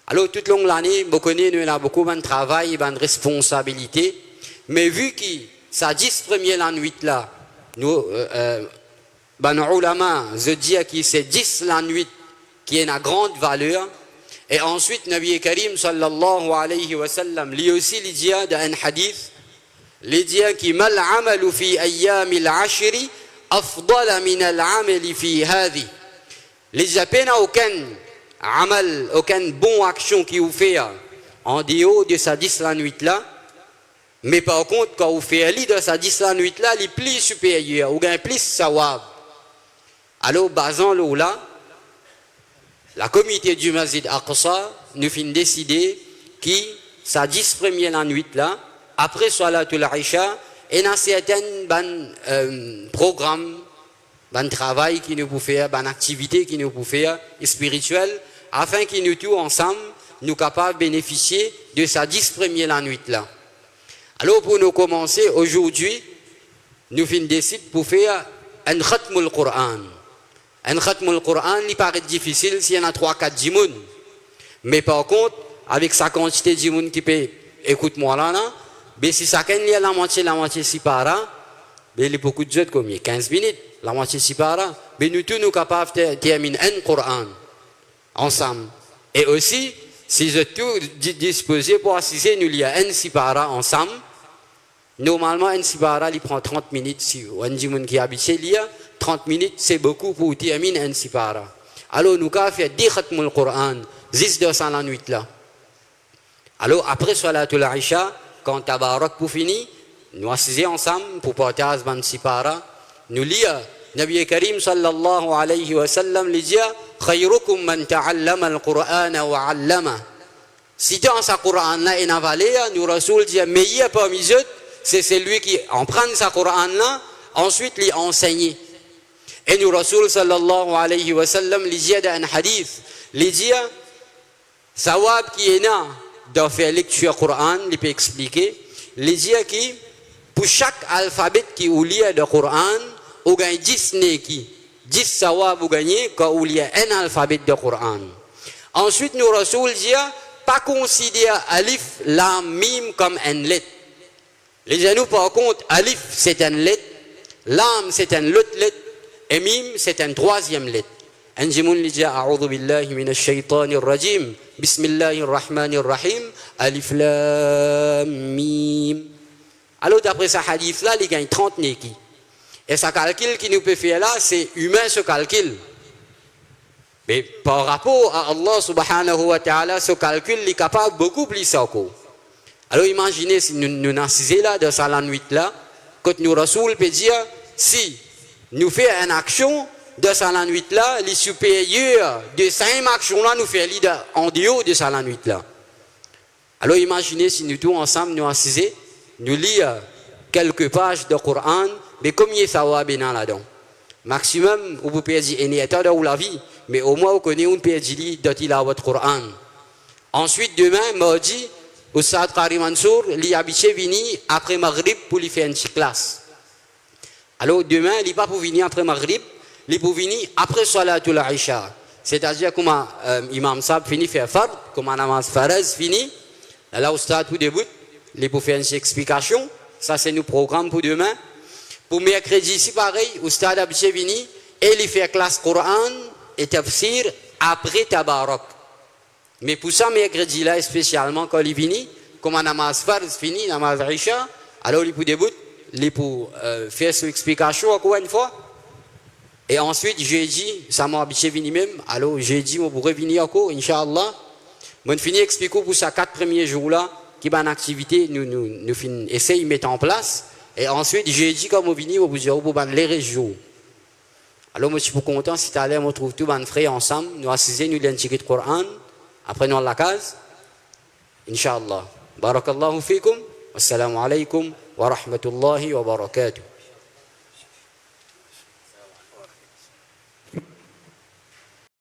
Alors, toute longue l'année, nous avons beaucoup de travail, de responsabilité. Mais vu que ça 10 première la nuit là, nous, ulama, je dis que c'est 10 la nuit qui est une grande valeur. Et ensuite, Nabi Karim sallallahu alayhi wa sallam, lui aussi, il dit dans un hadith, il dit que mal amalu fi ayyami al-ashri afdala min al-amali fi hadhi. Il dit peine aucun amal, aucune bonne action qui vous fait en dehors de sa 10 la nuit là. Mais par contre, quand vous faites lit de sa 10 la nuit là, il est plus supérieur, ou bien plus sawab. Alors, basant là, la comité du Masjid Aqsa nous fait décider que sa 10 première la nuit là, après Salatul Isha, il y a certains programmes, un travail qui nous peut faire, une activité qui nous peut faire, spirituelle, afin que nous tous ensemble, nous capables de bénéficier de sa 10 première la nuit là. Alors pour nous commencer, aujourd'hui, nous finissons décider pour faire un khatmul Qur'an. Un khatmul Qur'an, il paraît difficile s'il y en a 3-4 djimoun. Mais par contre, avec sa quantité de djimoun qui peut, écoute-moi là, mais si chacun y a la moitié si para, mais il y a beaucoup de jeux comme 15 minutes, la moitié si para, mais nous tous nous capables de terminer un Qur'an ensemble. Et aussi, si je tout disposé pour assister, nous y a un si para ensemble. Normalement, un si para, il prend 30 minutes. Si un djimoun qui habite chez lui, 30 minutes, c'est beaucoup pour terminer un si para. Alors, nous avons fait 10 khatmul Qur'an, 10 de la nuit là. Alors, après Salatul Isha, quand Tabarak pour finir, nous assisons ensemble pour partager un si para. Nous lisons, Nabi Karim sallallahu alayhi wa sallam, il dit, khayrukum man ta'allama al-Qur'ana wa 'allama. Si dans sa Qur'an là est avalé, nous Rasoul dit, meilleur parmi eux, c'est celui qui en prend sa Qur'an là, ensuite lui enseigne. Et nous Rasoul sallallahu alayhi wa sallam, il dit dans un hadith, il dit, sawab qui est là, de faire lecture Qur'an, il peut expliquer, il dit que pour chaque alphabet qui ou lit de Qur'an, ou gagne 10 neki, 10 sawab ou gagner quand ou lit un alphabet de Qur'an. Ensuite, nous Rasoul dit, pas considérer alif, lam, mim comme une lettre. Les gens, par contre, alif c'est une lettre, lam c'est une autre lettre, et mim c'est une troisième lettre. Anjimoun li dit, a'udhu billahi minash shaytanir rajim, bismillahir rahmanir rahim, alif lam mim. Alors d'après ce hadith là, il gagne 30 neki. Et ce calcul qui nous peut faire là, c'est humain ce calcul. Mais par rapport à Allah subhanahu wa ta'ala, ce calcul est capable beaucoup plus encore. Alors imaginez si nous assisons là, dans la nuit là, quand nous Rasoul peut dire, si nous faisons une action, dans la nuit là, les supérieurs de 5 actions là, nous faisons en dehors de la nuit là. Alors imaginez si nous tous ensemble, nous assisons, nous lisons quelques pages de Coran, mais combien ça va bien là-dedans? Maximum, vous pouvez dire, il n'y a pas de la vie, mais au moins, vous connaissez un peu de votre Coran. Ensuite, demain, mardi, Oustad Qari Mansour, il a habitué venir après Maghrib pour lui faire une petite classe. Alors, demain, il n'est pas pour venir après Maghrib, il est pour venir après Salatul Isha. C'est-à-dire, comme Imam Sab finit faire fard, comme Namaz Faraz finit, là, Oustad tout début, il est pour faire une explication. Ça, c'est nos programmes pour demain. Pour mercredi, c'est pareil, Oustad habitué venir et il fait classe Coran et tafsir après Tabarak. Mais pour ça, mercredi là, spécialement quand il vient, comme un namaz farz fini, namaz Isha, alors il peut débuter, il peut faire son explication encore une fois. Et ensuite, jeudi, ça m'a habitué venir même, alors jeudi, on pourrait venir encore, Inch'Allah. On finit expliquer pour ça 4 premiers jours là, qui va une activité, nous essayons de mettre en place. Et ensuite, jeudi, comme on vient, on vous dit, pour les régions. Alors, moi, je suis content, si tu allais, on trouve tous les frères ensemble, nous assisons, nous lisons le Coran. Après nous la case, Inch'Allah. Barakallahu fikum. Wassalamu alaikum wa rahmatullahi wa barakatuh.